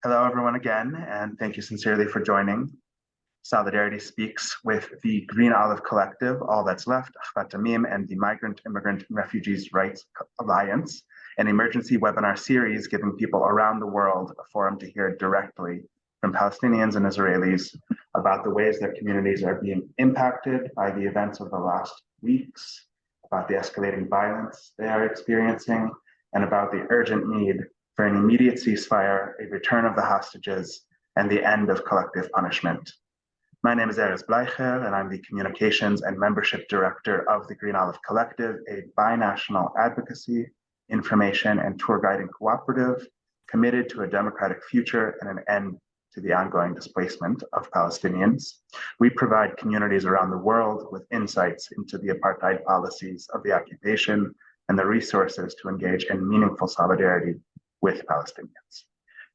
Hello, everyone, again, and thank you sincerely for joining. Solidarity Speaks with the Green Olive Collective, All That's Left, Ahvat Tamim, and the Migrant, Immigrant, and Refugees Rights Alliance, an emergency webinar series giving people around the world a forum to hear directly from Palestinians and Israelis about the ways their communities are being impacted by the events of the last weeks, about the escalating violence they are experiencing, and about the urgent need for an immediate ceasefire, a return of the hostages, and the end of collective punishment. My name is Erez Bleicher, and I'm the Communications and Membership Director of the Green Olive Collective, a binational advocacy, information, and tour guiding cooperative committed to a democratic future and an end to the ongoing displacement of Palestinians. We provide communities around the world with insights into the apartheid policies of the occupation and the resources to engage in meaningful solidarity with Palestinians.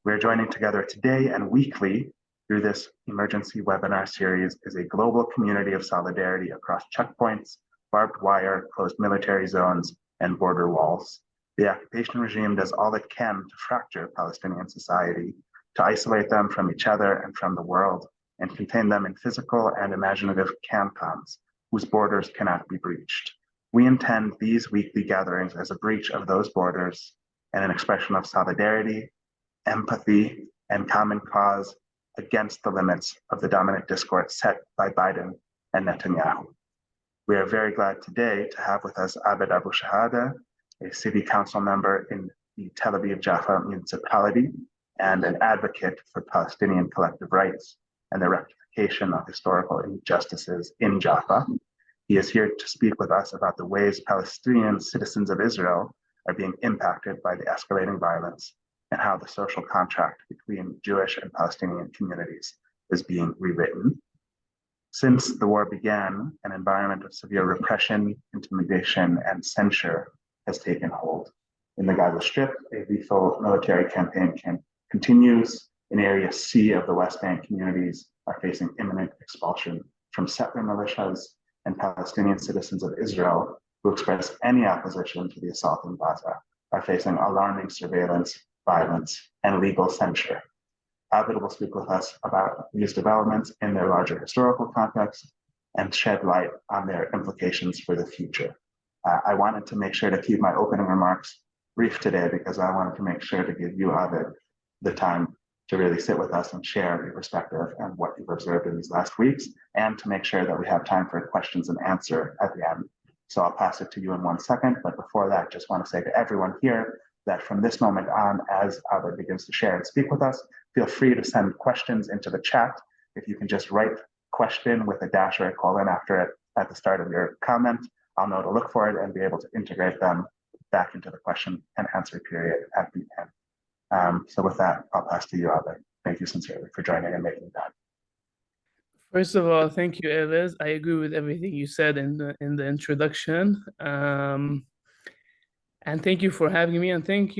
We're joining together today and weekly through this emergency webinar series is a global community of solidarity across checkpoints, barbed wire, closed military zones, and border walls. The occupation regime does all it can to fracture Palestinian society, to isolate them from each other and from the world, and contain them in physical and imaginative campons whose borders cannot be breached. We intend these weekly gatherings as a breach of those borders and an expression of solidarity, empathy, and common cause against the limits of the dominant discourse set by Biden and Netanyahu. We are very glad today to have with us Abed Abu-Shehade, a city council member in the Tel Aviv-Jaffa municipality and an advocate for Palestinian collective rights and the rectification of historical injustices in Jaffa. He is here to speak with us about the ways Palestinian citizens of Israel are being impacted by the escalating violence and how the social contract between Jewish and Palestinian communities is being rewritten. Since the war began, an environment of severe repression, intimidation, and censure has taken hold. In the Gaza Strip, a lethal military campaign continues. In Area C of the West Bank, communities are facing imminent expulsion from settler militias, and Palestinian citizens of Israel who express any opposition to the assault in Gaza are facing alarming surveillance, violence, and legal censure. Abed will speak with us about these developments in their larger historical context and shed light on their implications for the future. I wanted to make sure to keep my opening remarks brief today because I wanted to make sure to give you, Abed, the time to really sit with us and share your perspective and what you've observed in these last weeks, and to make sure that we have time for questions and answer at the end. So I'll pass it to you in 1 second, but before that, just want to say to everyone here that from this moment on, as Abed begins to share and speak with us, feel free to send questions into the chat. If you can just write question with a dash or a colon after it at the start of your comment, I'll know to look for it and be able to integrate them back into the question and answer period at the end. So with that, I'll pass to you, Abed. Thank you sincerely for joining and making that. First of all, thank you, Erez. I agree with everything you said in the introduction. And thank you for having me, and thank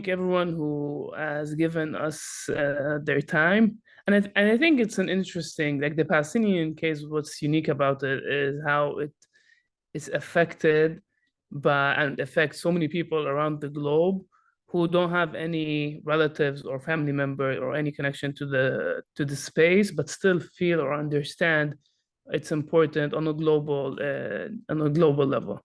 everyone who has given us their time. And I think it's an interesting, like the Palestinian case, what's unique about it is how it is affected by and affects so many people around the globe who don't have any relatives or family member or any connection to the space, but still feel or understand it's important on a global level.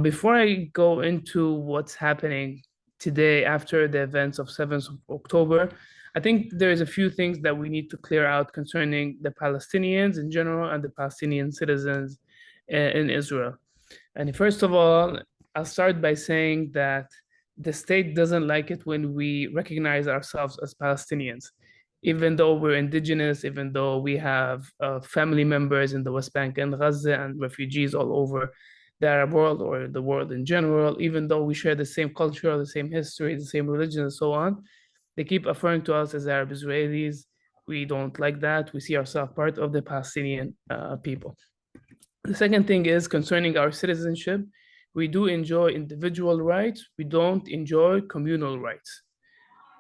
Before I go into what's happening today after the events of 7th of October, I think there's a few things that we need to clear out concerning the Palestinians in general and the Palestinian citizens in Israel. And first of all, I'll start by saying that the state doesn't like it when we recognize ourselves as Palestinians, even though we're indigenous, even though we have family members in the West Bank and Gaza and refugees all over the Arab world or the world in general, even though we share the same culture, the same history, the same religion, and so on. They keep referring to us as Arab Israelis. We don't like that. We see ourselves part of the Palestinian people. The second thing is concerning our citizenship. We do enjoy individual rights. We don't enjoy communal rights.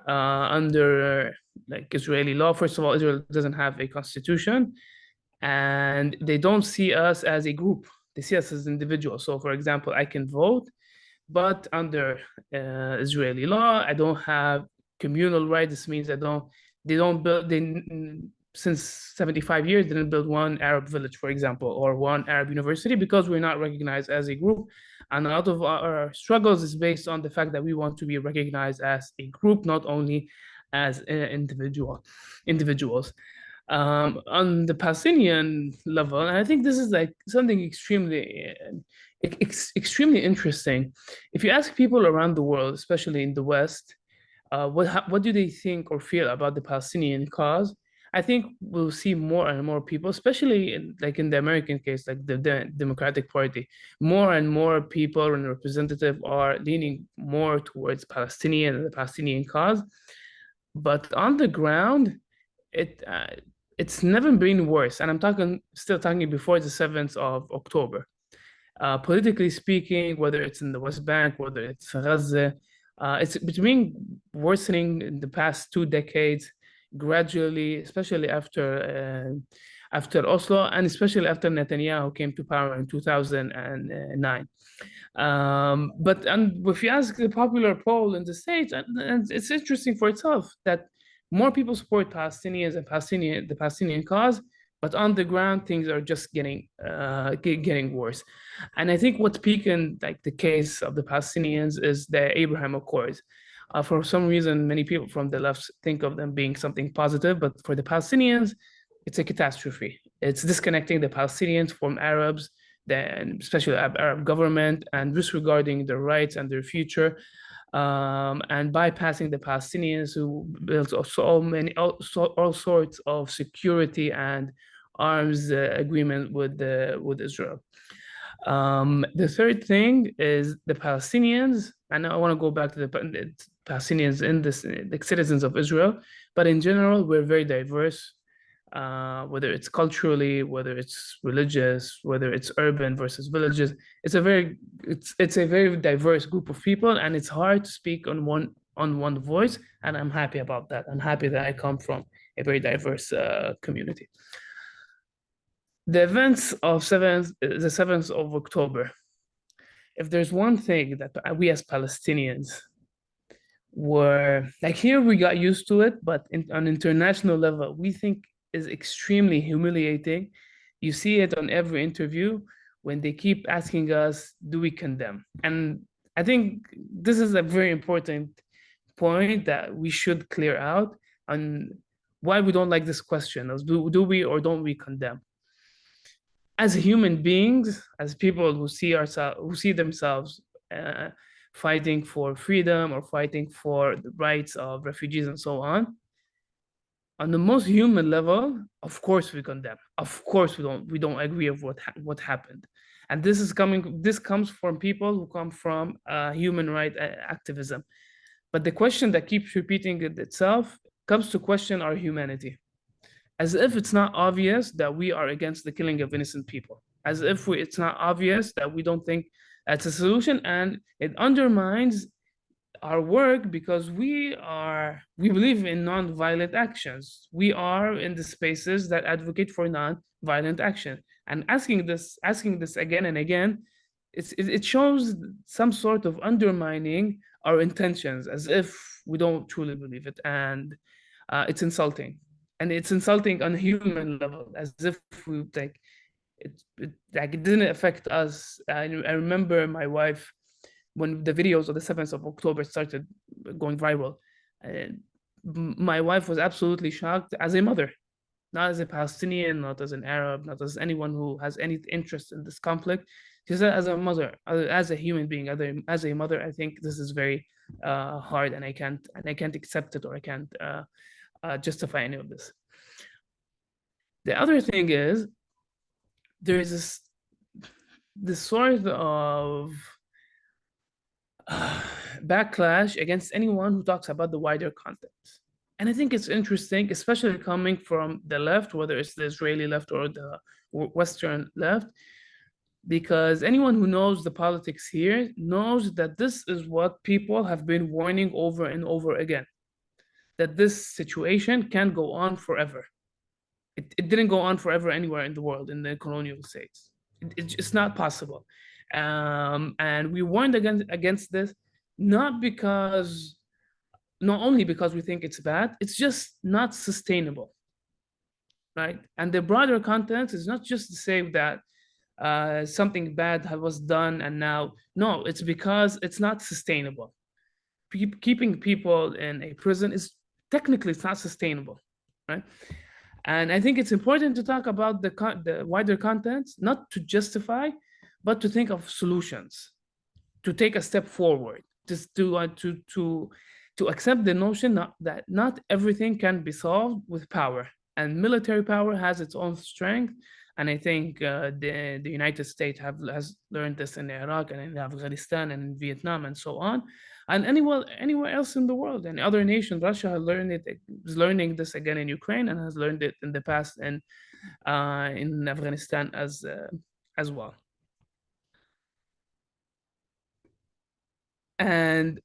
Under like Israeli law, first of all, Israel doesn't have a constitution, and they don't see us as a group. They see us as individuals. So, for example, I can vote, but under Israeli law, I don't have communal right. This means since 75 years, didn't build one Arab village, for example, or one Arab university, because we're not recognized as a group. And a lot of our struggles is based on the fact that we want to be recognized as a group, not only as individuals. On the Palestinian level, and I think this is like something extremely interesting. If you ask people around the world, especially in the West, what do they think or feel about the Palestinian cause? I think we'll see more and more people, especially in the American case, like the Democratic Party, more and more people and representatives are leaning more towards Palestinian and the Palestinian cause. But on the ground, it's never been worse. And I'm still talking before the 7th of October. Politically speaking, whether it's in the West Bank, whether it's Gaza, it's been worsening in the past 2 decades, gradually, especially after Oslo, and especially after Netanyahu came to power in 2009. But if you ask the popular poll in the States, and it's interesting for itself that more people support Palestinians and the Palestinian cause, but on the ground things are just getting worse. And I think what's peaking like the case of the Palestinians is the Abraham Accords. For some reason, many people from the left think of them being something positive, but for the Palestinians, it's a catastrophe. It's disconnecting the Palestinians from Arabs, especially Arab government, and disregarding their rights and their future, and bypassing the Palestinians who built all sorts of security and arms agreement with Israel. The third thing is the Palestinians, and I want to go back to the Palestinians in the citizens of Israel, but in general, we're very diverse. Whether it's culturally, whether it's religious, whether it's urban versus villages, it's a very diverse group of people, and it's hard to speak on one voice. And I'm happy about that. I'm happy that I come from a very diverse community. The events of the 7th of October. If there's one thing that we as Palestinians were like, here we got used to it, but on international level, we think is extremely humiliating. You see it on every interview when they keep asking us, do we condemn? And I think this is a very important point that we should clear out on why we don't like this question. Do we or don't we condemn? As human beings, as people who see themselves fighting for freedom or fighting for the rights of refugees and so on the most human level, of course we condemn. Of course we don't agree with what happened. And this comes from people who come from human rights activism. But the question that keeps repeating itself comes to question our humanity. As if it's not obvious that we are against the killing of innocent people. As if it's not obvious that we don't think that's a solution, and it undermines our work because we believe in non-violent actions. We are in the spaces that advocate for non-violent action. And asking this again and again, it shows some sort of undermining our intentions, as if we don't truly believe it. And it's insulting. And it's insulting on a human level, as if we it didn't affect us. I remember my wife, when the videos of the 7th of October started going viral, my wife was absolutely shocked as a mother, not as a Palestinian, not as an Arab, not as anyone who has any interest in this conflict. She said, as a mother, as a human being, as a mother, I think this is very hard, and I can't accept it, or I can't justify any of this. The other thing is, there is this sort of backlash against anyone who talks about the wider context. And I think it's interesting, especially coming from the left, whether it's the Israeli left or the Western left, because anyone who knows the politics here knows that this is what people have been warning over and over again, that this situation can't go on forever. It didn't go on forever anywhere in the world, in the colonial states. It's not possible. And we warned against this, not because not only because we think it's bad, it's just not sustainable, right? And the broader context is not just to say that something bad was done and now, no, it's because it's not sustainable. Keeping people in a prison is technically, it's not sustainable, right? And I think it's important to talk about the wider context, not to justify, but to think of solutions, to take a step forward, just to accept the notion that not everything can be solved with power, and military power has its own strength. And I think the United States has learned this in Iraq and in Afghanistan and in Vietnam and so on, and anywhere else in the world. And other nations, Russia has learned it, is learning this again in Ukraine, and has learned it in the past in Afghanistan as well. And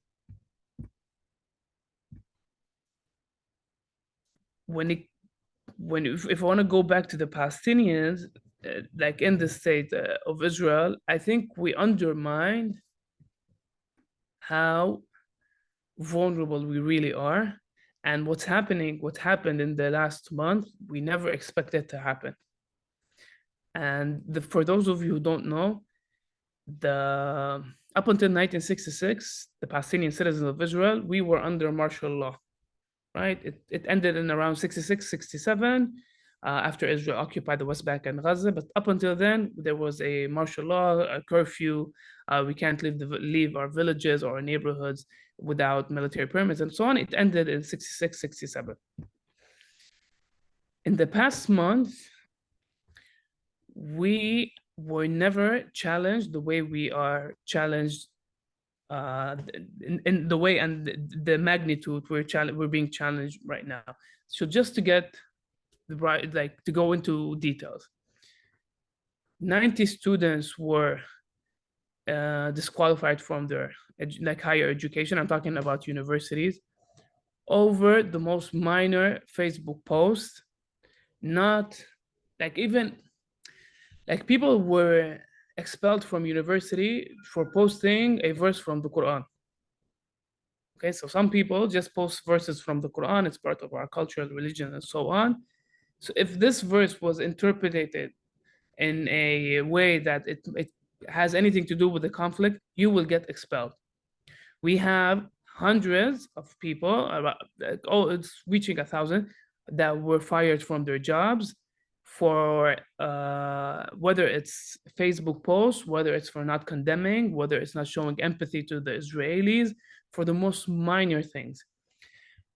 if I want to go back to the Palestinians, like in the state of Israel, I think we undermined how vulnerable we really are, and what happened in the last month, we never expected to happen. And for those of you who don't know, up until 1966, the Palestinian citizens of Israel, we were under martial law, right? It ended in around 66, 67, after Israel occupied the West Bank and Gaza. But up until then, there was a martial law, a curfew. We can't leave our villages or our neighborhoods without military permits and so on. It ended in 66, 67. In the past month, we were never challenged the way we are challenged, in the way and the magnitude we're being challenged right now. So just to get the right, like to go into details, 90 students were disqualified from their higher education. I'm talking about universities, over the most minor Facebook post. Not like, even like, people were expelled from university for posting a verse from the Quran. Okay, so some people just post verses from the Quran. It's part of our culture, religion, and so on. So if this verse was interpreted in a way that it has anything to do with the conflict, you will get expelled. We have hundreds of people, it's reaching 1,000, that were fired from their jobs for whether it's Facebook posts, whether it's for not condemning, whether it's not showing empathy to the Israelis, for the most minor things.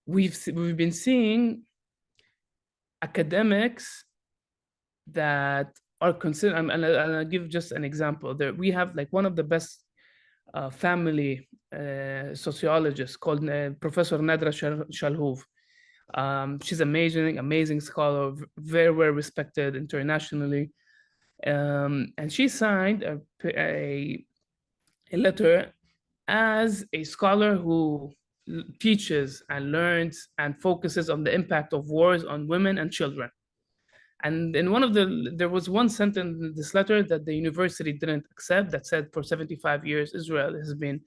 We've been seeing academics that are considered, and I'll give just an example. There we have like one of the best family sociologists called Professor Nadra Shalhoub. She's amazing scholar, very well respected internationally. And she signed a letter as a scholar who teaches and learns and focuses on the impact of wars on women and children. And in there was one sentence in this letter that the university didn't accept, that said for 75 years, Israel has been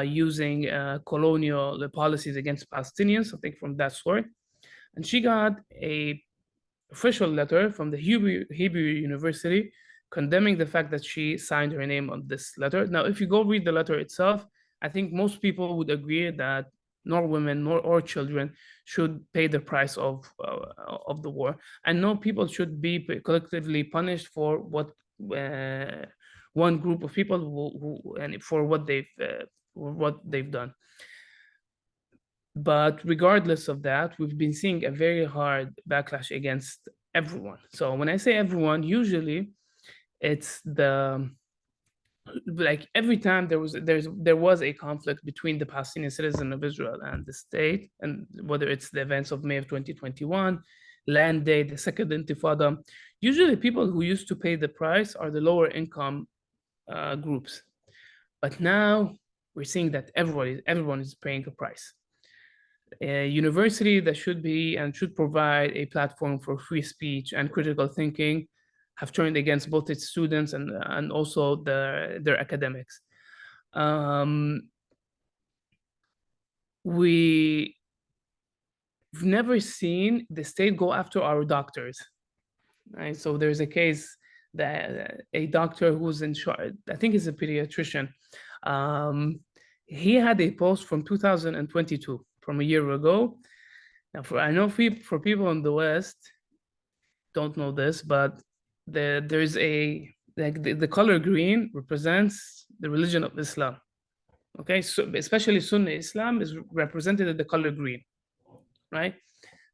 using colonial policies against Palestinians, something from that sort. And she got a official letter from the Hebrew University condemning the fact that she signed her name on this letter. Now, if you go read the letter itself, I think most people would agree that nor women nor children should pay the price of the war, and no people should be collectively punished for what one group of people who and for what they've done. But regardless of that, we've been seeing a very hard backlash against everyone. So when I say everyone, usually it's like every time there was a conflict between the Palestinian citizen of Israel and the state, and whether it's the events of May of 2021, Land Day, the Second Intifada, usually people who used to pay the price are the lower income groups. But now we're seeing that everyone is paying a price. A university that should provide a platform for free speech and critical thinking have turned against both its students and also their academics. we've never seen the state go after our doctors, right? So there's a case that a doctor who's in charge, I think he's a pediatrician, he had a post from 2022, from a year ago. Now, I know for people in the West don't know this, but there's a, like the color green represents the religion of Islam. Okay, so especially Sunni Islam is represented in the color green, right?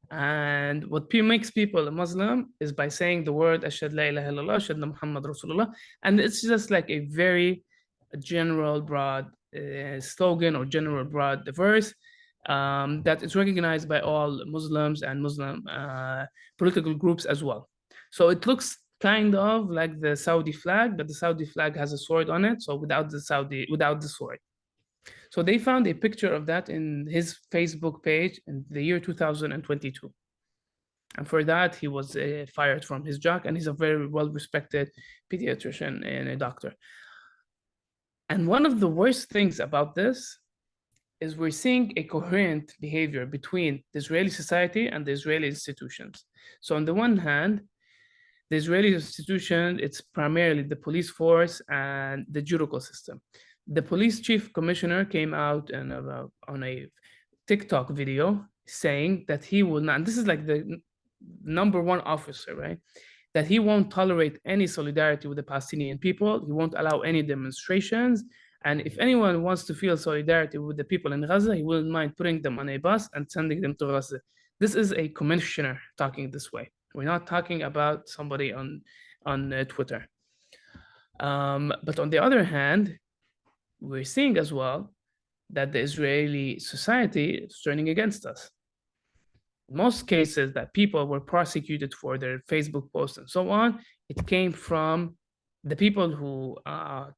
And what makes people a Muslim is by saying the word Ashhadu la ilaha illallah, Ashhadu Muhammad Rasulullah, and it's just like a very general, broad slogan or general, broad verse that is recognized by all Muslims and Muslim political groups as well. So it looks kind of like the Saudi flag, but the Saudi flag has a sword on it. So without the sword. So they found a picture of that in his Facebook page in the year 2022. And for that, he was fired from his job, and he's a very well-respected pediatrician and a doctor. And one of the worst things about this is we're seeing a coherent behavior between the Israeli society and the Israeli institutions. So on the one hand, the Israeli institution, it's primarily the police force and the judicial system. The police chief commissioner came out on a TikTok video saying that he will not, and this is like the #1 officer, right? That he won't tolerate any solidarity with the Palestinian people. He won't allow any demonstrations. And if anyone wants to feel solidarity with the people in Gaza, he wouldn't mind putting them on a bus and sending them to Gaza. This is a commissioner talking this way. We're not talking about somebody on Twitter. But on the other hand, we're seeing as well that the Israeli society is turning against us. In most cases that people were prosecuted for their Facebook posts and so on, it came from the people who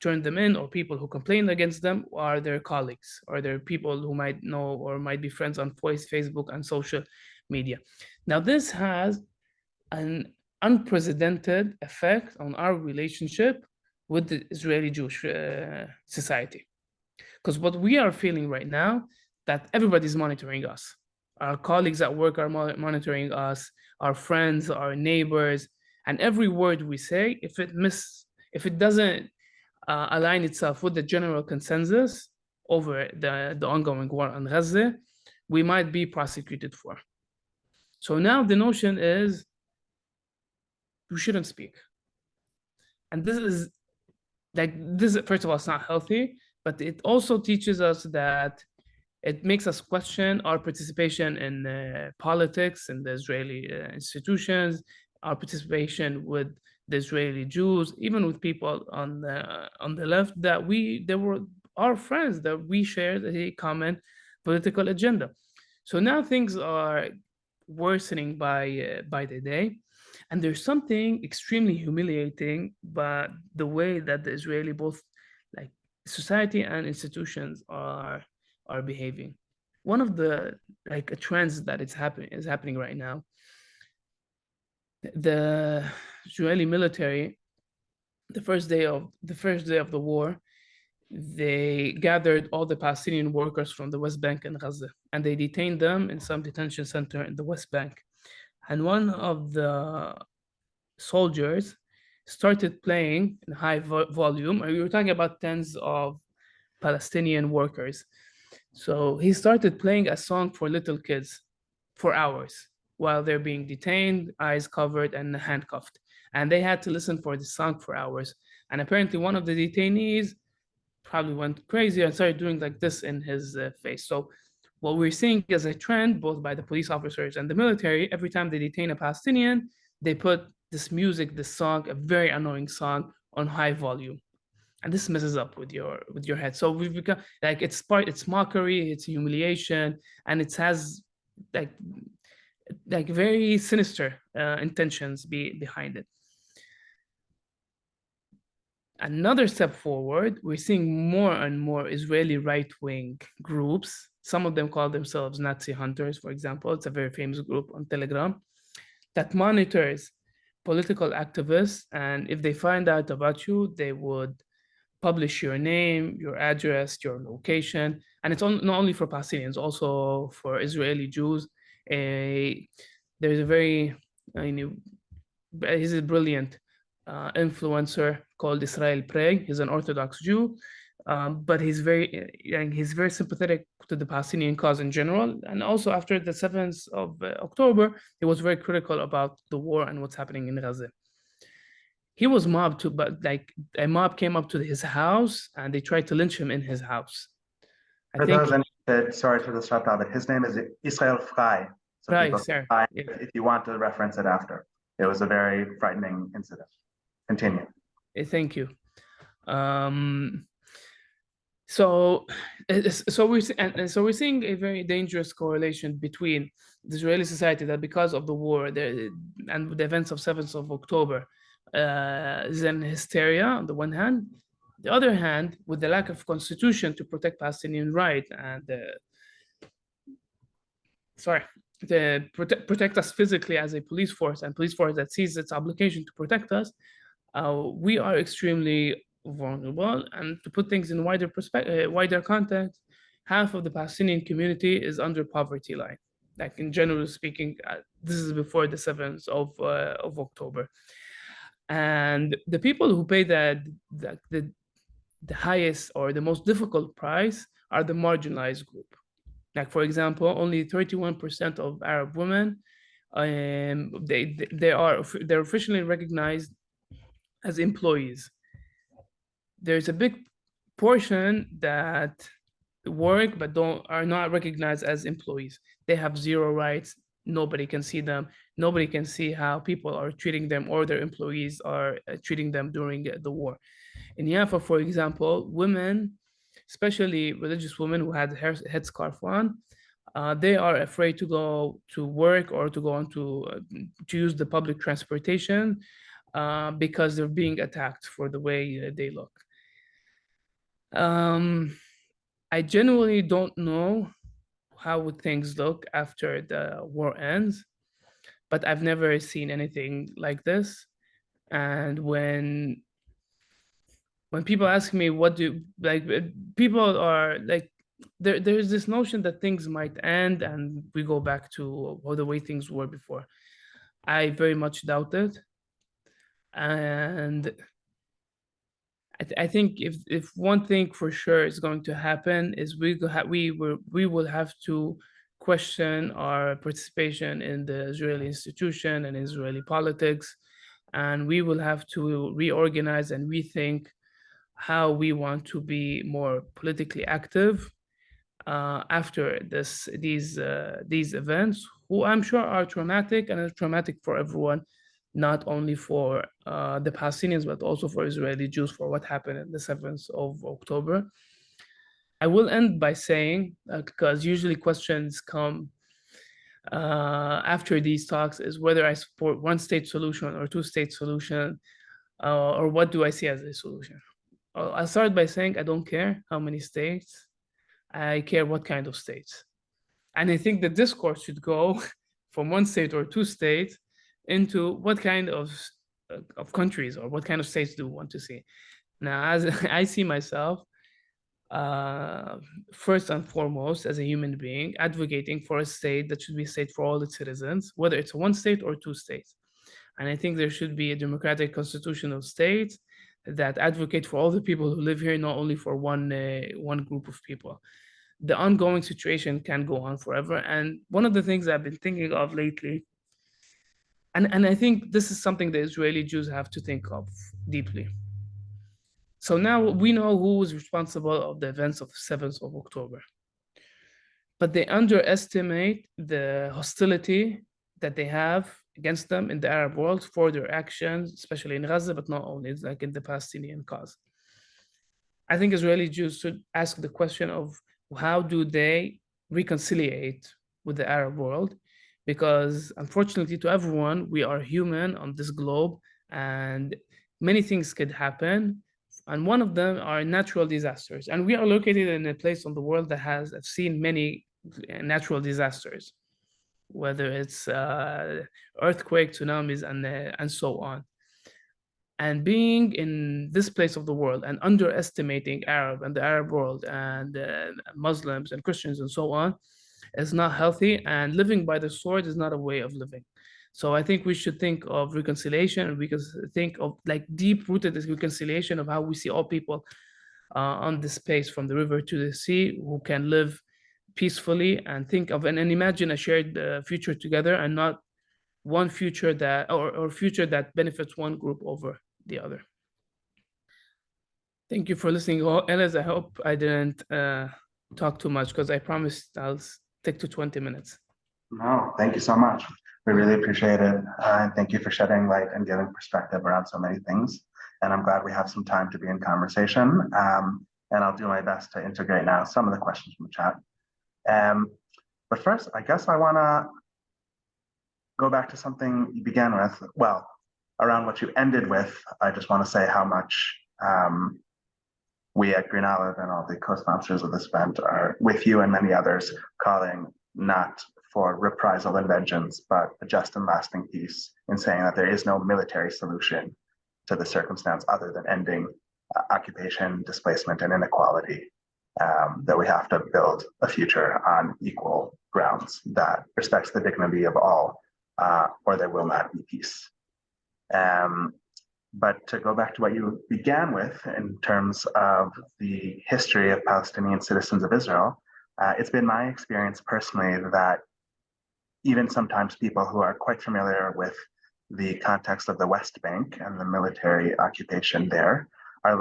turned them in, or people who complained against them, are their colleagues, or their people who might know or might be friends on Facebook and social media. Now, this has an unprecedented effect on our relationship with the Israeli Jewish society. Because what we are feeling right now, that everybody's monitoring us. Our colleagues at work are monitoring us, our friends, our neighbors, and every word we say, if it doesn't align itself with the general consensus over the ongoing war on Gaza, we might be prosecuted for. So now the notion is we shouldn't speak. And this is, first of all, it's not healthy, but it also teaches us that it makes us question our participation in politics and the Israeli institutions, our participation with the Israeli Jews, even with people on the left, that they were our friends, that we shared a common political agenda. So now things are worsening by the day. And there's something extremely humiliating about the way that the Israeli, both like society and institutions, are behaving. One of the trends that is happening right now. The Israeli military, the first day of the war, they gathered all the Palestinian workers from the West Bank and Gaza, and they detained them in some detention center in the West Bank. And one of the soldiers started playing in high volume. We were talking about tens of Palestinian workers. So he started playing a song for little kids for hours while they're being detained, eyes covered and handcuffed. And they had to listen for the song for hours. And apparently one of the detainees probably went crazy and started doing like this in his face. So what we're seeing is a trend, both by the police officers and the military. Every time they detain a Palestinian, they put this music, this song, a very annoying song, on high volume. And this messes up with your head. So we've become like, it's mockery, it's humiliation, and it has like very sinister intentions behind it. Another step forward, we're seeing more and more Israeli right-wing groups. Some of them call themselves Nazi hunters, for example. It's a very famous group on Telegram that monitors political activists, and if they find out about you, they would publish your name, your address, your location, and it's not only for Palestinians, also for Israeli Jews. There's a very, he's a brilliant influencer called Israel Prey. He's an Orthodox Jew, but he's very sympathetic to the Palestinian cause in general. And also after the 7th of October, he was very critical about the war and what's happening in Gaza. He was mobbed too, but like a mob came up to his house and they tried to lynch him in his house. For those interested, sorry to disrupt, but his name is Israel Frey. So Right, people sir. find if you want to reference it after. It was a very frightening incident. Continue. Thank you. So we're seeing a very dangerous correlation between the Israeli society that because of the war and the events of 7th of October is in hysteria on the one hand. The other hand, with the lack of constitution to protect Palestinian rights and to protect us physically as a police force and police force that sees its obligation to protect us, we are extremely vulnerable. And to put things in wider context, half of the Palestinian community is under poverty line. Like in general speaking, this is before the 7th of October. And the people who pay the highest or the most difficult price are the marginalized group. Like for example, only 31% of Arab women, they're officially recognized as employees. There's a big portion that work but are not recognized as employees. They have zero rights. Nobody can see them. Nobody can see how people are treating them or their employees are treating them during the war. In Jaffa, for example, women, especially religious women who had headscarf on, they are afraid to go to work or to go on to use the public transportation because they're being attacked for the way they look. I genuinely don't know how would things look after the war ends, but I've never seen anything like this. And when people ask me people are like, there's this notion that things might end and we go back to the way things were before. I very much doubt it. And I think if one thing for sure is going to happen is we will have to question our participation in the Israeli institution and Israeli politics, and we will have to reorganize and rethink how we want to be more politically active after these events, who I'm sure are traumatic and are traumatic for everyone, not only for the Palestinians, but also for Israeli Jews for what happened on the 7th of October. I will end by saying, because usually questions come after these talks, is whether I support one-state solution or two-state solution, or what do I see as a solution. I'll start by saying I don't care how many states, I care what kind of states. And I think the discourse should go from one state or two states into what kind of countries or what kind of states do we want to see. Now, as I see myself, first and foremost, as a human being, advocating for a state that should be a state for all its citizens, whether it's one state or two states. And I think there should be a democratic constitutional state that advocate for all the people who live here, not only for one group of people. The ongoing situation can go on forever. And one of the things I've been thinking of lately, and I think this is something the Israeli Jews have to think of deeply. So now we know who was responsible of the events of 7th of October. But they underestimate the hostility that they have against them in the Arab world for their actions, especially in Gaza, but not only, like in the Palestinian cause. I think Israeli Jews should ask the question of how do they reconciliate with the Arab world? Because unfortunately to everyone, we are human on this globe and many things could happen. And one of them are natural disasters. And we are located in a place on the world that has seen many natural disasters, whether it's earthquake, tsunamis, and so on. And being in this place of the world and underestimating Arab and the Arab world and Muslims and Christians and so on is not healthy, and living by the sword is not a way of living. So I think we should think of reconciliation, and we can think of like deep-rooted reconciliation of how we see all people on this space from the river to the sea who can live peacefully and think of and imagine a shared future together, and not one future that or future that benefits one group over the other. Thank you for listening, Elias. I hope I didn't talk too much, because I promised I'll stick to 20 minutes. No, thank you so much. We really appreciate it. And thank you for shedding light and giving perspective around so many things. And I'm glad we have some time to be in conversation. And I'll do my best to integrate now some of the questions from the chat. But first, I guess I want to go back to something you began with. Well, around what you ended with, I just want to say how much we at Green Olive and all the co-sponsors of this event are with you and many others, calling not for reprisal and vengeance, but a just and lasting peace, in saying that there is no military solution to the circumstance other than ending occupation, displacement, and inequality, that we have to build a future on equal grounds that respects the dignity of all, or there will not be peace. But to go back to what you began with in terms of the history of Palestinian citizens of Israel, it's been my experience personally that even sometimes people who are quite familiar with the context of the West Bank and the military occupation there are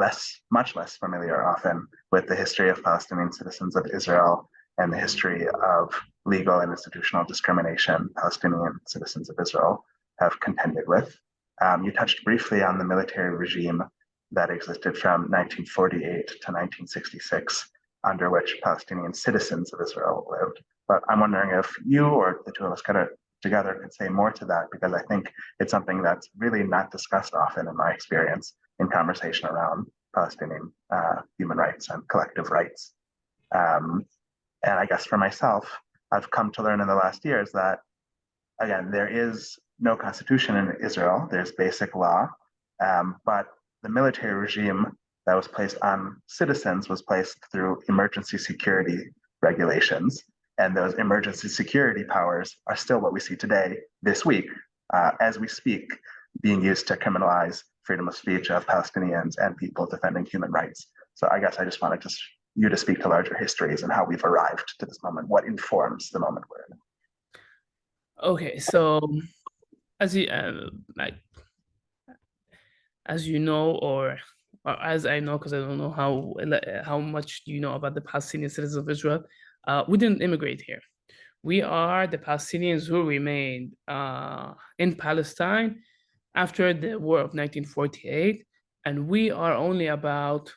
much less familiar often with the history of Palestinian citizens of Israel and the history of legal and institutional discrimination Palestinian citizens of Israel have contended with. You touched briefly on the military regime that existed from 1948 to 1966, under which Palestinian citizens of Israel lived. But I'm wondering if you or the two of us together could say more to that, because I think it's something that's really not discussed often in my experience in conversation around Palestinian human rights and collective rights. And I guess for myself, I've come to learn in the last years that, again, there is no constitution in Israel, there's basic law, but the military regime that was placed on citizens was placed through emergency security regulations. And those emergency security powers are still what we see today, this week, as we speak, being used to criminalize freedom of speech of Palestinians and people defending human rights. So I guess I just wanted you to speak to larger histories and how we've arrived to this moment, what informs the moment we're in. Okay, so as you know, or as I know, because I don't know how much you know about the Palestinian citizens of Israel, we didn't immigrate here. We are the Palestinians who remained in Palestine after the war of 1948, and we are only about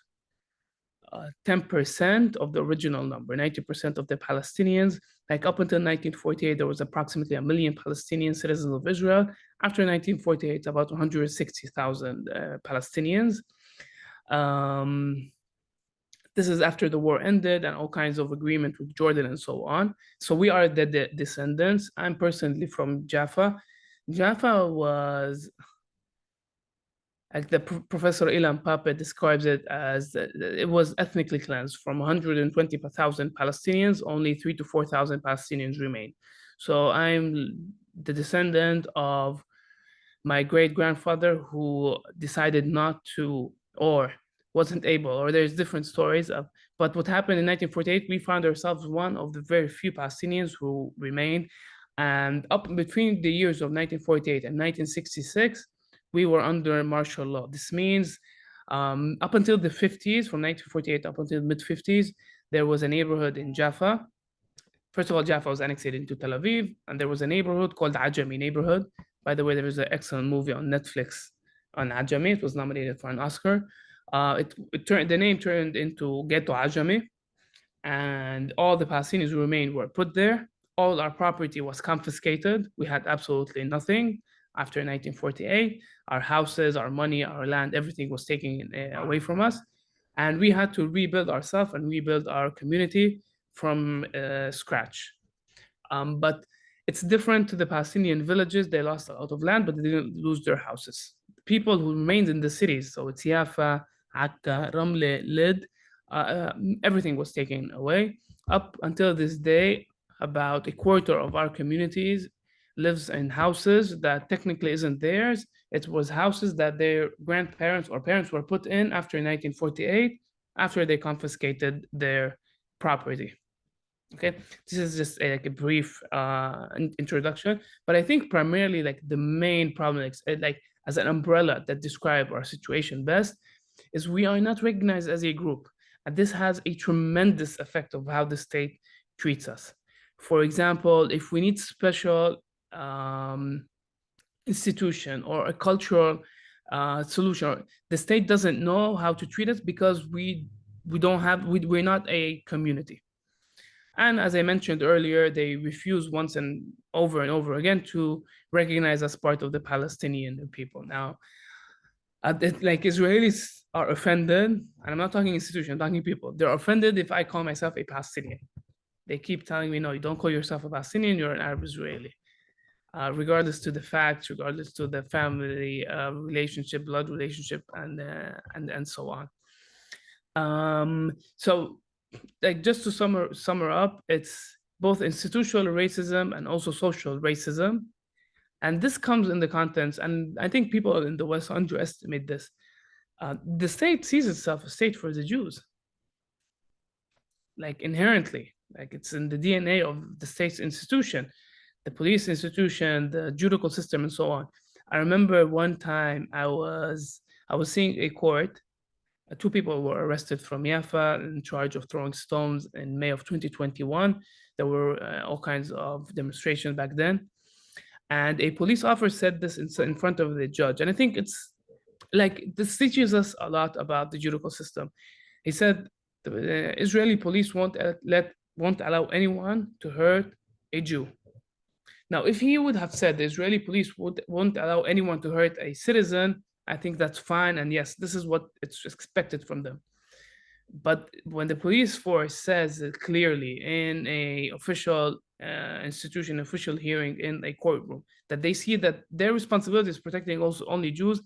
10% of the original number, 90% of the Palestinians. Like up until 1948, there was approximately 1 million Palestinian citizens of Israel. After 1948, it's about 160,000 Palestinians. This is after the war ended and all kinds of agreement with Jordan and so on. So we are the descendants. I'm personally from Jaffa. Jaffa was, like the Professor Ilan Pape describes it as, it was ethnically cleansed. From 120,000 Palestinians, only 3,000 to 4,000 Palestinians remain. So I'm the descendant of my great-grandfather who decided not to, or wasn't able, or there's different stories of, but what happened in 1948, we found ourselves one of the very few Palestinians who remained. And up between the years of 1948 and 1966, we were under martial law. This means up until the 50s, from 1948 up until the mid-50s, there was a neighborhood in Jaffa. First of all, Jaffa was annexed into Tel Aviv, and there was a neighborhood called Ajami neighborhood. By the way, there was an excellent movie on Netflix on Ajami. It was nominated for an Oscar. The name turned into Ghetto Ajami, and all the Palestinians who remained were put there. All our property was confiscated. We had absolutely nothing after 1948. Our houses, our money, our land, everything was taken away from us. And we had to rebuild ourselves and rebuild our community from scratch. But it's different to the Palestinian villages. They lost a lot of land, but they didn't lose their houses. people who remained in the cities. So it's Jaffa, Akka, Ramle, Lid, everything was taken away. Up until this day, about a quarter of our communities lives in houses that technically isn't theirs. It was houses that their grandparents or parents were put in after 1948, after they confiscated their property. Okay, this is just like a brief introduction, but I think primarily like the main problem, like as an umbrella that describe our situation best, is we are not recognized as a group, and this has a tremendous effect of how the state treats us. For example, if we need special institution or a cultural solution, the state doesn't know how to treat us because we're not a community. And as I mentioned earlier, they refuse once and over again to recognize us part of the Palestinian people. Now, like Israelis are offended, and I'm not talking institution, I'm talking people. They're offended if I call myself a Palestinian. They keep telling me, no, you don't call yourself a Palestinian, you're an Arab Israeli. Regardless to the facts, regardless to the family relationship, blood relationship, and so on. So like just to sum up, it's both institutional racism and also social racism. And this comes in the contents, and I think people in the West underestimate this. The state sees itself a state for the Jews, like inherently, like it's in the DNA of the state's institution, the police institution, the judicial system, and so on. I remember one time I was seeing a court. Two people were arrested from Jaffa in charge of throwing stones in May of 2021. There were all kinds of demonstrations back then. And a police officer said this in front of the judge. And I think it's like, this teaches us a lot about the judicial system. He said, the Israeli police won't allow anyone to hurt a Jew. Now, if he would have said the Israeli police won't allow anyone to hurt a citizen, I think that's fine. And yes, this is what it's expected from them. But when the police force says it clearly in a official institution, official hearing in a courtroom, that they see that their responsibility is protecting also only Jews,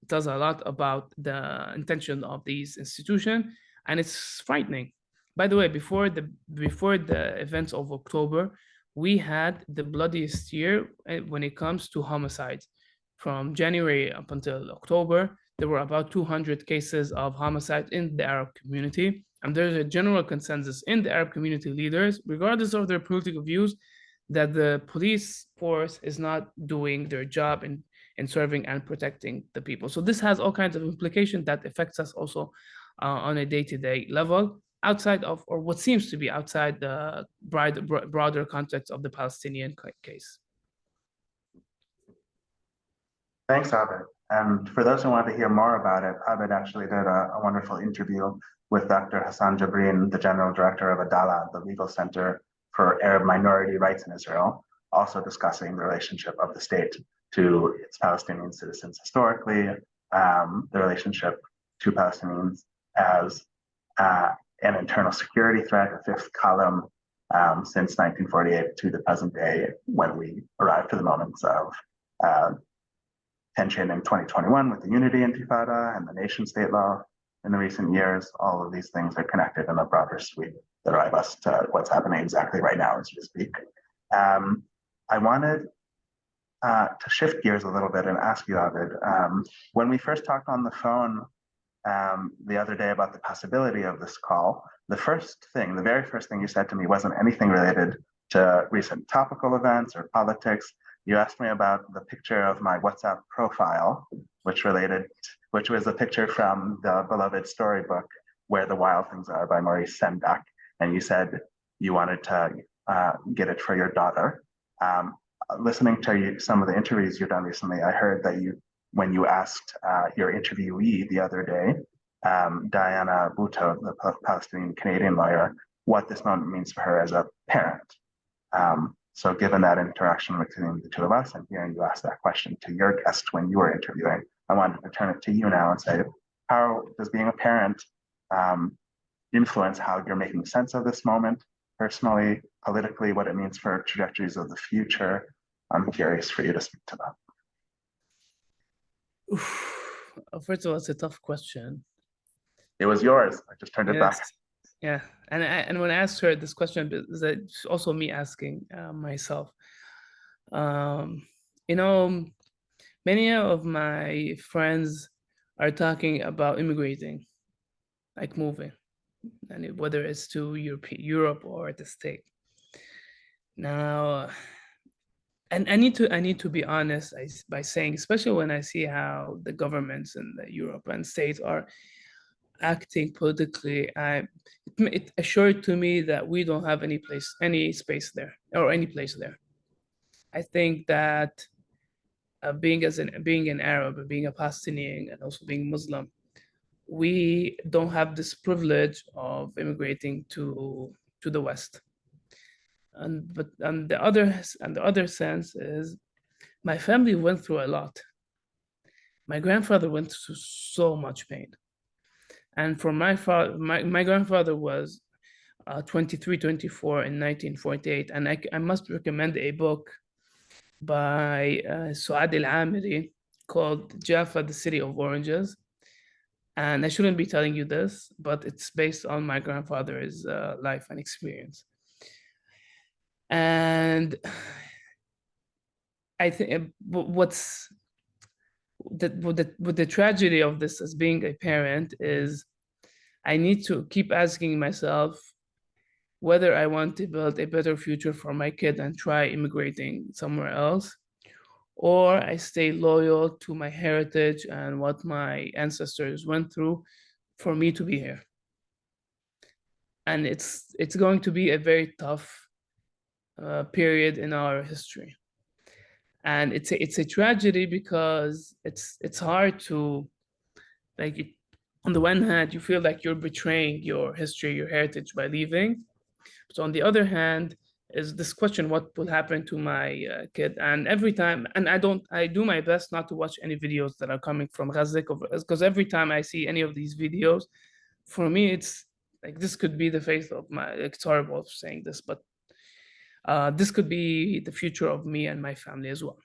it tells a lot about the intention of these institutions, and it's frightening. By the way, before the events of October, we had the bloodiest year when it comes to homicides. From January up until October, there were about 200 cases of homicide in the Arab community. And there's a general consensus in the Arab community leaders, regardless of their political views, that the police force is not doing their job in serving and protecting the people. So this has all kinds of implications that affects us also on a day-to-day level, outside of, or what seems to be outside the broader context of the Palestinian case. Thanks, Abed. And for those who want to hear more about it, Abed actually did a wonderful interview with Dr. Hassan Jabrin, the General Director of Adala, the Legal Center for Arab Minority Rights in Israel, also discussing the relationship of the state to its Palestinian citizens historically, the relationship to Palestinians as an internal security threat, a fifth column since 1948 to the present day, when we arrived to the moments of tension in 2021 with the Unity Intifada and the nation state law in the recent years. All of these things are connected in a broader sweep that drive us to what's happening exactly right now as we speak. I wanted to shift gears a little bit and ask you, Abed, when we first talked on the phone the other day about the possibility of this call, the very first thing you said to me wasn't anything related to recent topical events or politics. You asked me about the picture of my WhatsApp profile, which was a picture from the beloved storybook Where the Wild Things Are by Maurice Sendak. And you said you wanted to get it for your daughter. Listening to some of the interviews you've done recently, I heard that when you asked your interviewee the other day, Diana Bhutto, the Palestinian Canadian lawyer, what this moment means for her as a parent. So given that interaction between the two of us and hearing you ask that question to your guest when you were interviewing, I wanted to turn it to you now and say, how does being a parent influence how you're making sense of this moment, personally, politically, what it means for trajectories of the future? I'm curious for you to speak to that. first of all, it's a tough question. It was yours. I just turned it Yes, back. yeah. And when I asked her this question, it's also me asking myself. You know, many of my friends are talking about immigrating, like moving, and whether it's to Europe or the States. Now, and I need to be honest by saying, especially when I see how the governments in the Europe and states are acting politically, it assured to me that we don't have any space there, or any place there. I think that being an Arab and being a Palestinian and also being Muslim, we don't have this privilege of immigrating to the West. But on the other sense is my family went through a lot. My grandfather went through so much pain. And for my father, my grandfather was 23, 24 in 1948. And I must recommend a book by Suad al-Amiri called Jaffa, the City of Oranges. And I shouldn't be telling you this, but it's based on my grandfather's life and experience. And I think what's the tragedy of this as being a parent is I need to keep asking myself whether I want to build a better future for my kid and try immigrating somewhere else, or I stay loyal to my heritage and what my ancestors went through for me to be here. And it's going to be a very tough period in our history. And it's a tragedy because it's hard to, like, on the one hand, you feel like you're betraying your history, your heritage by leaving. So on the other hand, is this question, what will happen to my kid? And every time, and I do my best not to watch any videos that are coming from Gaza, because every time I see any of these videos, for me, it's like, this could be the fate of my, it's horrible saying this, but this could be the future of me and my family as well.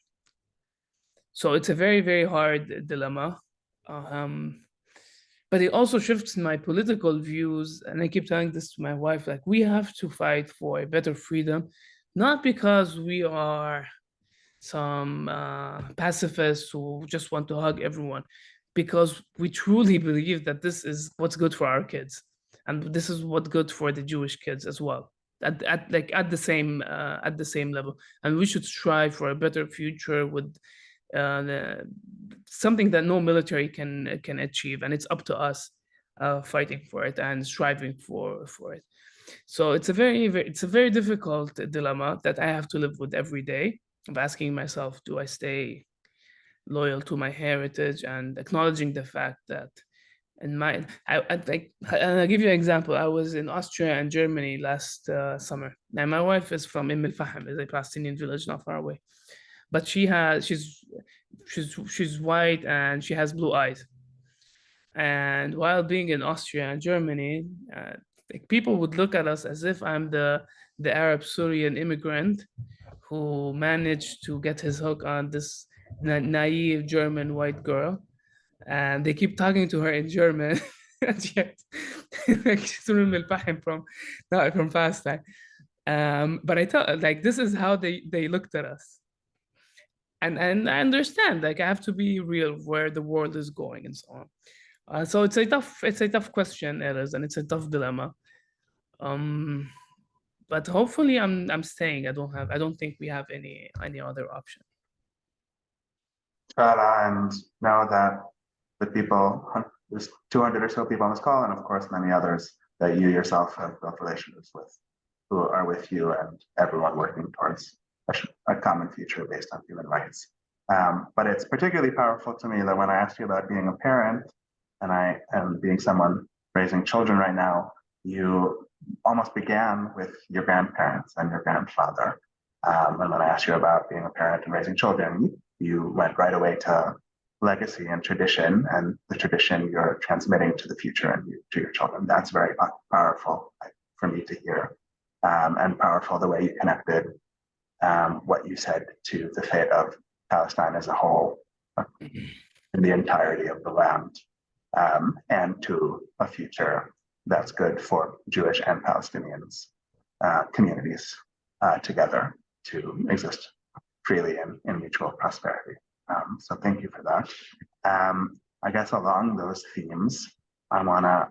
So it's a very, very hard dilemma. But it also shifts my political views. And I keep telling this to my wife, like, we have to fight for a better freedom, not because we are some pacifists who just want to hug everyone, because we truly believe that this is what's good for our kids. And this is what's good for the Jewish kids as well, at the same level. And we should strive for a better future with something that no military can achieve, and it's up to us fighting for it and striving for it. So it's a very difficult dilemma that I have to live with every day, of asking myself, do I stay loyal to my heritage and acknowledging the fact that I'll give you an example. I was in Austria and Germany last summer. Now my wife is from Fahm, is a Palestinian village not far away, but she's white and she has blue eyes. And while being in Austria and Germany, like, people would look at us as if I'm the Arab Syrian immigrant who managed to get his hook on this naive German white girl, and they keep talking to her in German. And yet, like, she's from Palestine. But I thought, like, this is how they looked at us. And I understand, like, I have to be real where the world is going and so on. So it's a tough question, Erez, and it's a tough dilemma. But hopefully I'm staying. I don't think we have any other option. And know that the people, there's 200 or so people on this call, and of course many others that you yourself have built relationships with, who are with you, and everyone working towards a common future based on human rights. But it's particularly powerful to me that when I asked you about being a parent, and I am being someone raising children right now, you almost began with your grandparents and your grandfather. And when I asked you about being a parent and raising children, you went right away to legacy and tradition, and the tradition you're transmitting to the future and to your children. That's very powerful for me to hear, and powerful the way you connected what you said to the fate of Palestine as a whole. in the entirety of the land, and to a future that's good for Jewish and Palestinians communities together to exist freely in mutual prosperity. So thank you for that. I guess along those themes, I want to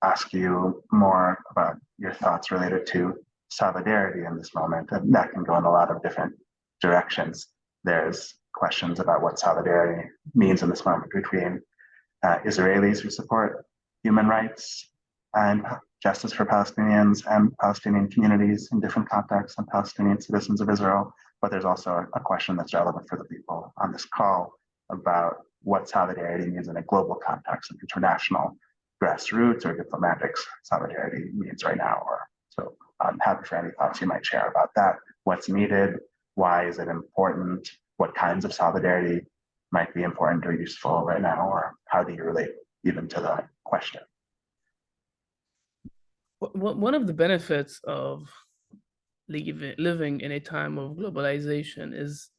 ask you more about your thoughts related to solidarity in this moment, and that can go in a lot of different directions. There's questions about what solidarity means in this moment between Israelis who support human rights and justice for Palestinians and Palestinian communities in different contexts and Palestinian citizens of Israel. But there's also a question that's relevant for the people on this call about what solidarity means in a global context and international grassroots or diplomatic solidarity means right now. So I'm happy for any thoughts you might share about that. What's needed? Why is it important? What kinds of solidarity might be important or useful right now? Or how do you relate even to that question? One of the benefits of living in a time of globalization is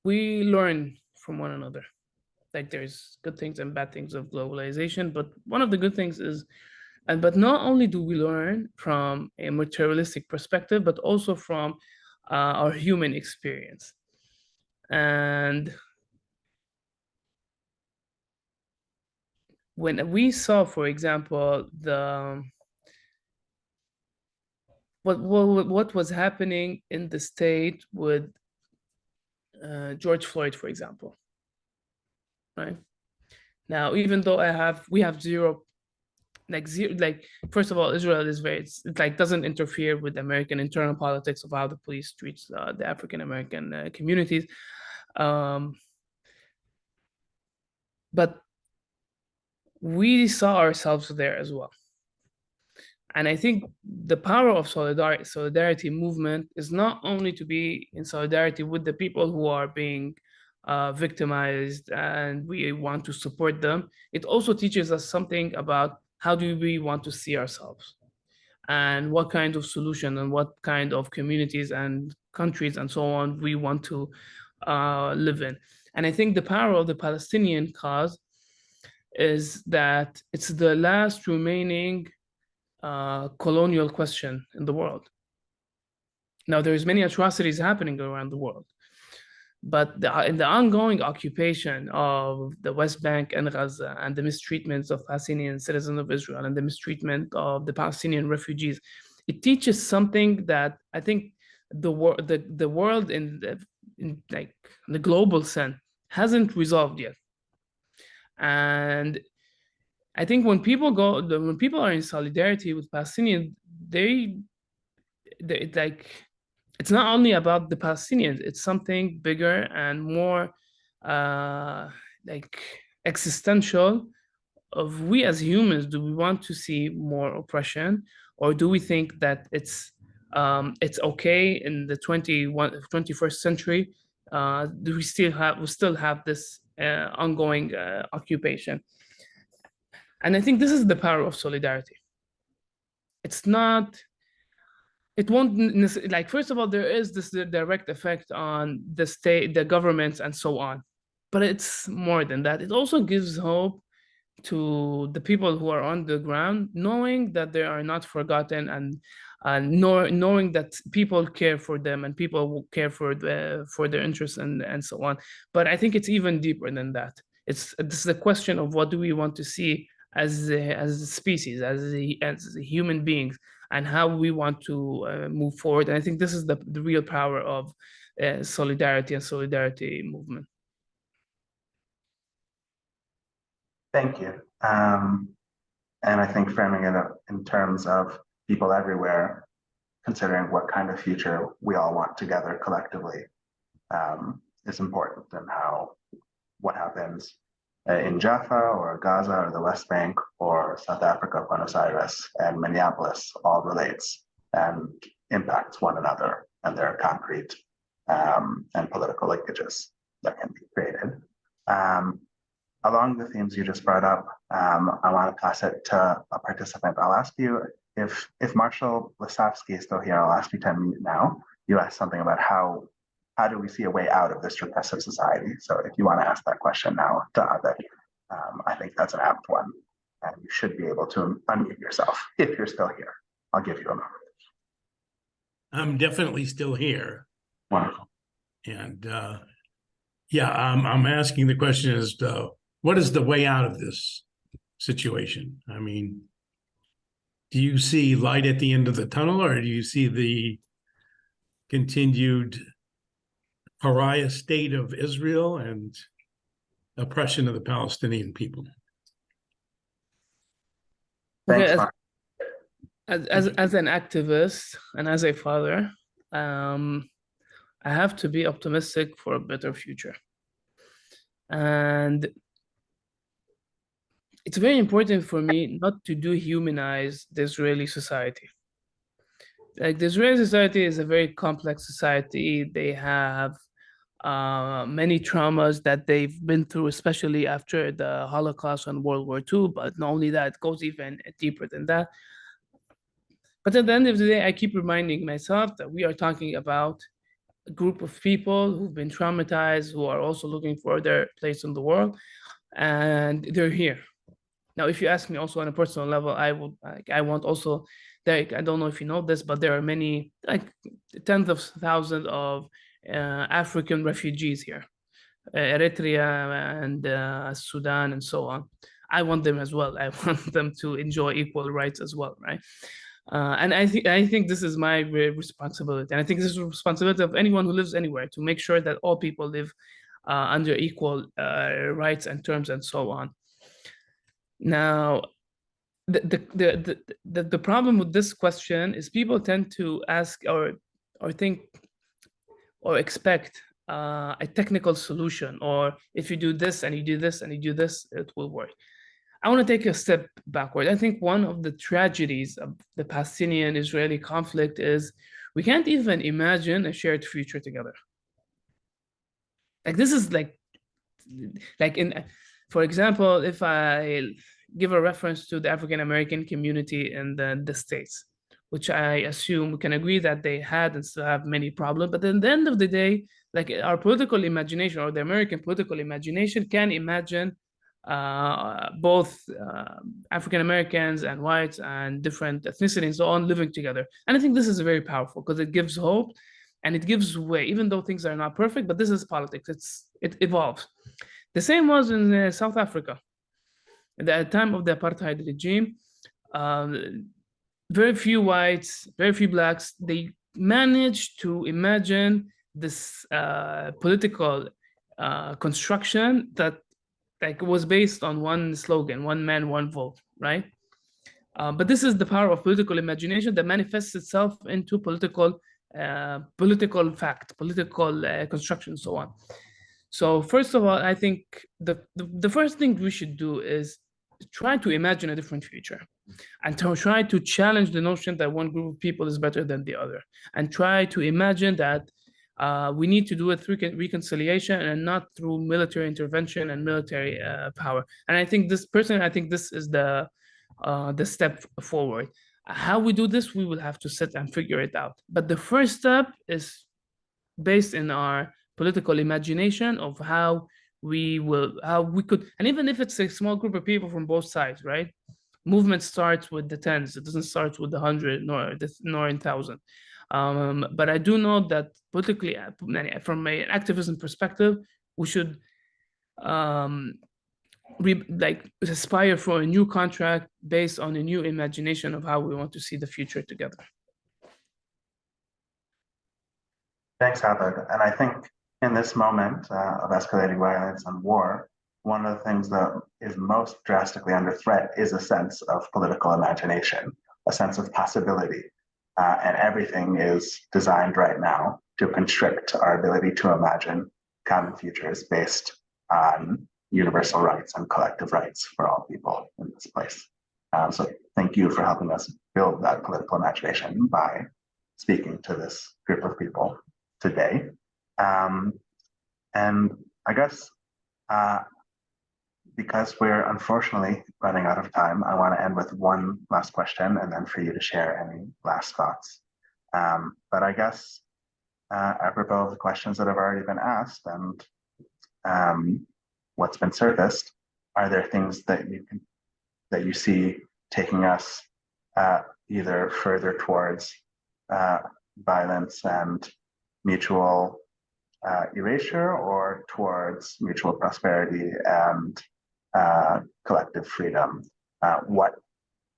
we learn from one another. Like there's good things and bad things of globalization, but one of the good things is, but not only do we learn from a materialistic perspective, but also from our human experience. And when we saw, for example, what was happening in the state with George Floyd, for example, right? Now, even though we have zero, first of all, Israel is it's like doesn't interfere with American internal politics of how the police treats the African American communities, but we saw ourselves there as well. And I think the power of solidarity movement is not only to be in solidarity with the people who are being victimized and we want to support them. It also teaches us something about how do we want to see ourselves and what kind of solution and what kind of communities and countries and so on we want to live in. And I think the power of the Palestinian cause is that it's the last remaining colonial question in the world. Now, there's many atrocities happening around the world, but in the ongoing occupation of the West Bank and Gaza and the mistreatments of Palestinian citizens of Israel and the mistreatment of the Palestinian refugees, it teaches something that I think the world in the global sense hasn't resolved yet. And I think when people are in solidarity with Palestinians, it's not only about the Palestinians, it's something bigger and more existential of we as humans, do we want to see more oppression, or do we think that it's okay in the 21st century? Do we still have this ongoing occupation? And I think this is the power of solidarity. It won't necessarily, first of all, there is this direct effect on the state, the governments, and so on. But it's more than that. It also gives hope to the people who are on the ground, knowing that they are not forgotten and knowing that people care for them and people will care for their interests and so on. But I think it's even deeper than that. This is a question of what do we want to see as a species, as human beings, and how we want to move forward. And I think this is the real power of solidarity and solidarity movement. Thank you. And I think framing it up in terms of people everywhere, considering what kind of future we all want together collectively, is important, and what happens in Jaffa or Gaza or the West Bank or South Africa, Buenos Aires and Minneapolis all relates and impacts one another, and there are concrete and political linkages that can be created. Along the themes you just brought up, I want to pass it to a participant. I'll ask you if Marshall Lasovsky is still here, I'll ask you to unmute now. You asked something about how how do we see a way out of this repressive society? So if you want to ask that question now to Abed, I think that's an apt one. And you should be able to unmute yourself if you're still here. I'll give you a moment. I'm definitely still here. Wonderful. And yeah, I'm asking the question as to what is the way out of this situation? I mean, do you see light at the end of the tunnel, or do you see the continued pariah state of Israel and oppression of the Palestinian people? Thanks, Okay, Mark. as an activist and as a father, I have to be optimistic for a better future. And it's very important for me not to dehumanize the Israeli society. Like, the Israeli society is a very complex society. They have many traumas that they've been through, especially after the Holocaust and World War II. But not only that, it goes even deeper than that. But at the end of the day, I keep reminding myself that we are talking about a group of people who've been traumatized, who are also looking for their place in the world, and they're here. Now, if you ask me also on a personal level, I want also, Derek, I don't know if you know this, but there are many, like tens of thousands of African refugees here, Eritrea and Sudan and so on. I want them as well. I want them to enjoy equal rights as well, right? And I think this is my responsibility. And I think this is the responsibility of anyone who lives anywhere, to make sure that all people live under equal rights and terms and so on. Now, the problem with this question is people tend to ask or think or expect a technical solution, or if you do this and you do this and you do this, it will work. I want to take a step backward. I think one of the tragedies of the Palestinian-Israeli conflict is we can't even imagine a shared future together. Like, this is like in, for example, if I give a reference to the African-American community in the States, which I assume we can agree that they had and still have many problems, but at the end of the day, like, our political imagination, or the American political imagination, can imagine both African Americans and whites and different ethnicities and so on living together. And I think this is very powerful because it gives hope and it gives way, even though things are not perfect, but this is politics. It evolves. The same was in South Africa. At the time of the apartheid regime, very few whites, very few blacks, they managed to imagine this political construction that was based on one slogan: one man, one vote, right? But this is the power of political imagination that manifests itself into political fact, political construction, and so on. So first of all, I think the first thing we should do is try to imagine a different future, and to try to challenge the notion that one group of people is better than the other, and try to imagine that we need to do it through reconciliation and not through military intervention and military power. And I think this is the step forward. How we do this, we will have to sit and figure it out. But the first step is based in our political imagination of how we could, and even if it's a small group of people from both sides, right? Movement starts with the tens. It doesn't start with the 100 nor in 1,000. But I do know that politically, from an activism perspective, we should aspire for a new contract based on a new imagination of how we want to see the future together. Thanks, Abed. And I think in this moment of escalating violence and war, one of the things that is most drastically under threat is a sense of political imagination, a sense of possibility. And everything is designed right now to constrict our ability to imagine common futures based on universal rights and collective rights for all people in this place. So thank you for helping us build that political imagination by speaking to this group of people today. And I guess because we're unfortunately running out of time, I want to end with one last question and then for you to share any last thoughts. But I guess apropos of the questions that have already been asked and what's been surfaced, are there things that you see taking us either further towards violence and mutual erasure, or towards mutual prosperity and collective freedom? What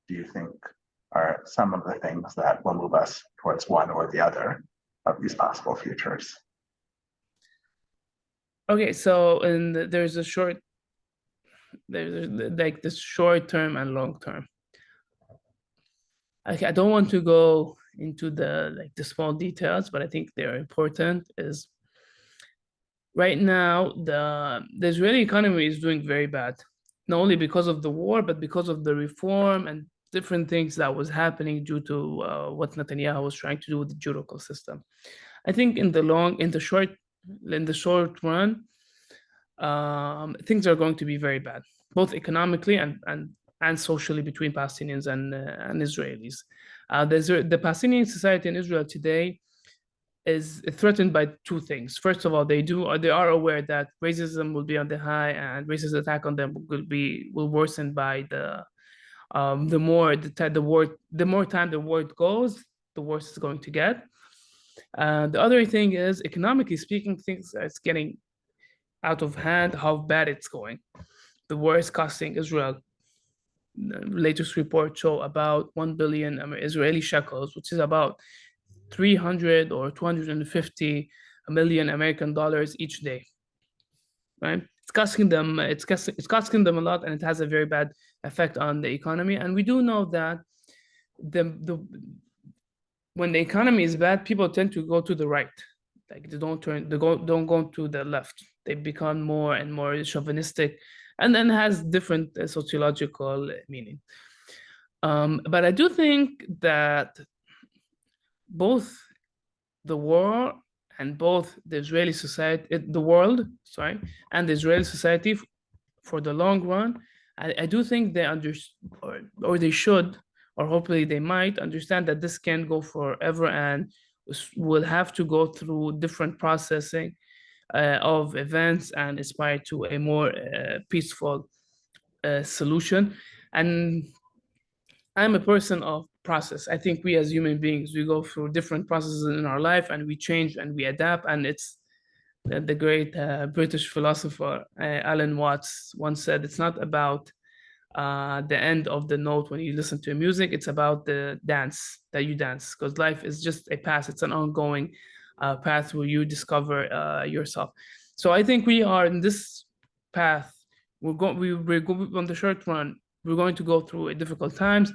do you think are some of the things that will move us towards one or the other of these possible futures? Okay, so there's like this short term and long term. I don't want to go into the small details, but I think they're important. Is right now the Israeli economy is doing very bad, not only because of the war, but because of the reform and different things that was happening due to what Netanyahu was trying to do with the judicial system. I think in the short run, things are going to be very bad, both economically and socially between Palestinians and Israelis. The Palestinian society in Israel today is threatened by two things. First of all, they are aware that racism will be on the high, and racist attack on them will worsen by the more time the war goes, the worse it's going to get. The other thing is, economically speaking, things are getting out of hand. How bad it's going. The war is costing Israel. The latest report show about 1 billion Israeli shekels, which is about 300 or 250 million American dollars each day. Right? It's costing them a lot, and it has a very bad effect on the economy. And we do know that when the economy is bad, people tend to go to the right. Like they don't go to the left. They become more and more chauvinistic, and then has different sociological meaning. But I do think that both the war and both the Israeli society, the world, and the Israeli society, for the long run, I do think they understand, or they should, or hopefully they might understand that this can't go forever, and will have to go through different processing of events and aspire to a more peaceful solution. And I'm a person of process. I think we as human beings, we go through different processes in our life, and we change and we adapt. And it's the great British philosopher Alan Watts once said, it's not about the end of the note when you listen to music, it's about the dance that you dance, because life is just a path. It's an ongoing path where you discover yourself. So I think we are in this path. We're going on the short run. We're going to go through difficult times,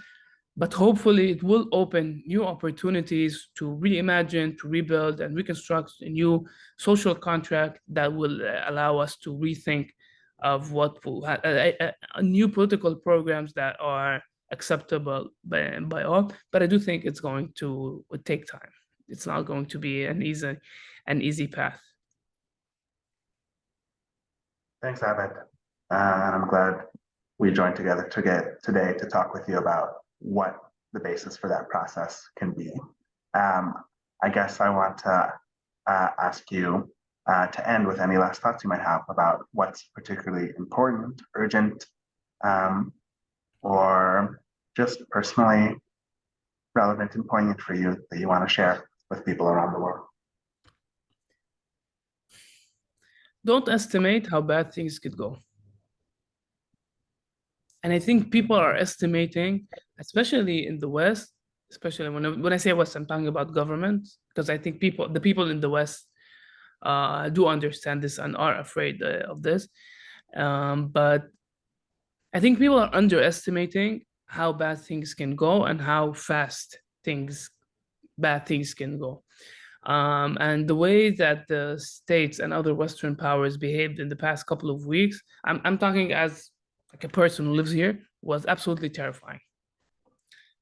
but hopefully it will open new opportunities to reimagine, to rebuild, and reconstruct a new social contract that will allow us to rethink of what new political programs that are acceptable by all. But I do think it's going to take time. It's not going to be an easy path. Thanks, Abed. And I'm glad we joined together today to talk with you about what the basis for that process can be. I guess I want to ask you to end with any last thoughts you might have about what's particularly important, urgent, or just personally relevant and poignant for you that you want to share with people around the world. Don't estimate how bad things could go. And I think people are estimating, especially in the West, especially when I say West, I'm talking about government, because I think the people in the West do understand this and are afraid of this. But I think people are underestimating how bad things can go and how fast bad things can go. And the way that the states and other Western powers behaved in the past couple of weeks, I'm talking as like a person who lives here, was absolutely terrifying.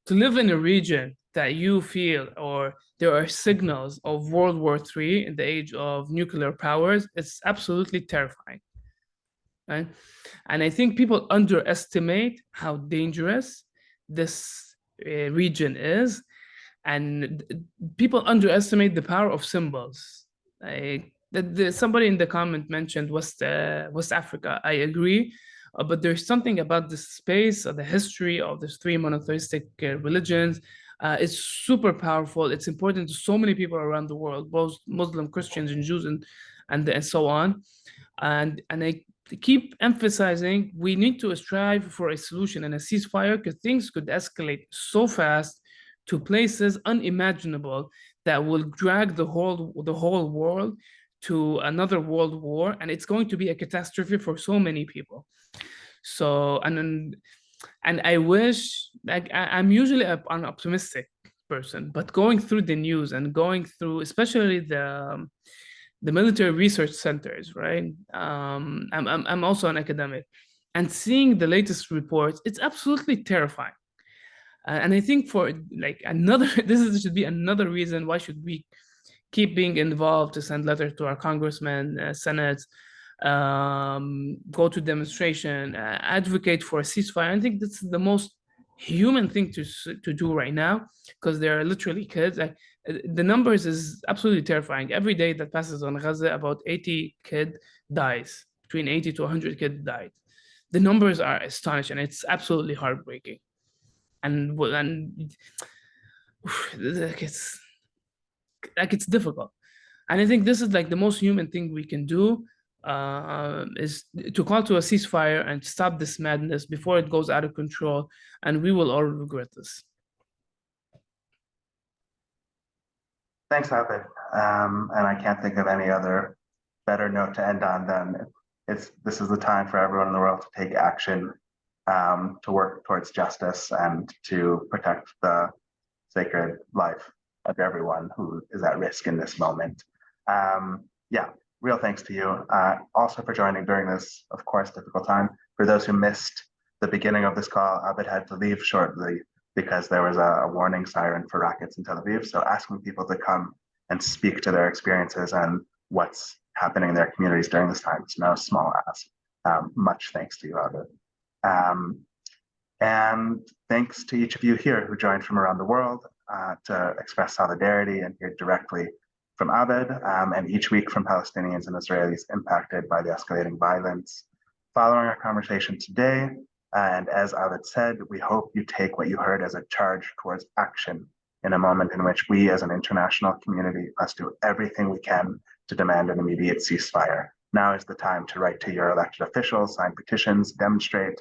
To live in a region that you feel, or there are signals of World War III in the age of nuclear powers, it's absolutely terrifying. Right? And I think people underestimate how dangerous this region is. And people underestimate the power of symbols. Somebody in the comment mentioned West Africa. I agree, but there's something about the space or the history of these three monotheistic religions. It's super powerful. It's important to so many people around the world, both Muslim, Christians, and Jews, and so on. And I keep emphasizing we need to strive for a solution and a ceasefire, because things could escalate so fast to places unimaginable that will drag the whole world to another world war, and it's going to be a catastrophe for so many people. So and I wish, like, I'm usually an optimistic person, but going through the news and going through especially the military research centers, right? I'm also an academic, and seeing the latest reports, it's absolutely terrifying. And I think for like another, this should be another reason why should we keep being involved, to send letters to our congressmen, senates, go to demonstration, advocate for a ceasefire. I think this is the most human thing to do right now, because there are literally kids. The numbers is absolutely terrifying. Every day that passes on Gaza, about 80 kids dies, between 80 to 100 kids died. The numbers are astonishing. It's absolutely heartbreaking. And it's difficult. And I think this is like the most human thing we can do, is to call to a ceasefire and stop this madness before it goes out of control, and we will all regret this. Thanks, Abed. And I can't think of any other better note to end on than this is the time for everyone in the world to take action, to work towards justice and to protect the sacred life of everyone who is at risk in this moment. Yeah, real thanks to you. Also for joining during this, of course, difficult time. For those who missed the beginning of this call, Abed had to leave shortly because there was a warning siren for rockets in Tel Aviv. So asking people to come and speak to their experiences and what's happening in their communities during this time is no small ask. Much thanks to you, Abed. And thanks to each of you here who joined from around the world to express solidarity and hear directly from Abed, and each week from Palestinians and Israelis impacted by the escalating violence. Following our conversation today, and as Abed said, we hope you take what you heard as a charge towards action in a moment in which we as an international community must do everything we can to demand an immediate ceasefire. Now is the time to write to your elected officials, sign petitions, demonstrate,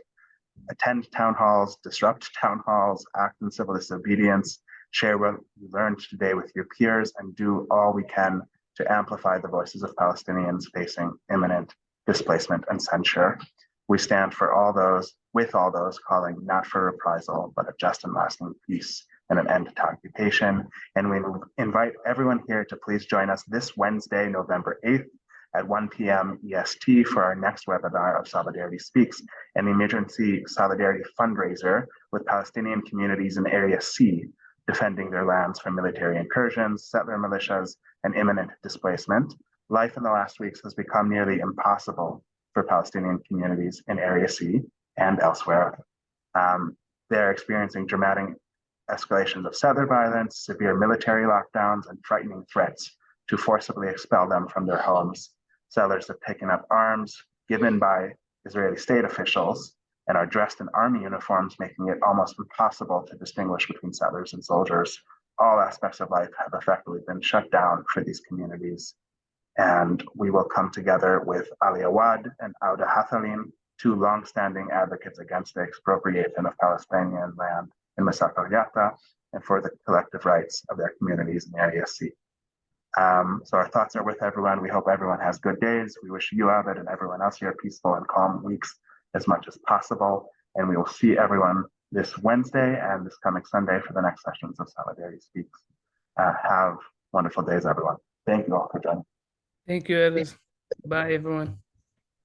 attend town halls, disrupt town halls, act in civil disobedience, share what you learned today with your peers, and do all we can to amplify the voices of Palestinians facing imminent displacement and censure. We stand for all those, with all those calling not for reprisal, but a just and lasting peace and an end to occupation. And we invite everyone here to please join us this Wednesday, November 8th at 1 p.m. EST for our next webinar of Solidarity Speaks, an emergency solidarity fundraiser with Palestinian communities in Area C, defending their lands from military incursions, settler militias, and imminent displacement. Life in the last weeks has become nearly impossible for Palestinian communities in Area C and elsewhere. They're experiencing dramatic escalations of settler violence, severe military lockdowns, and frightening threats to forcibly expel them from their homes. Settlers have taken up arms given by Israeli state officials and are dressed in army uniforms, making it almost impossible to distinguish between settlers and soldiers. All aspects of life have effectively been shut down for these communities. And we will come together with Ali Awad and Auda Hathalim, two longstanding advocates against the expropriation of Palestinian land in municipality and for the collective rights of their communities in Area C. So our thoughts are with everyone. We hope everyone has good days. We wish you, Abed, and everyone else here peaceful and calm weeks as much as possible. And we will see everyone this Wednesday and this coming Sunday for the next sessions of Solidarity Speaks. Have wonderful days, everyone. Thank you all for joining. Thank you, Ellis. Bye, everyone.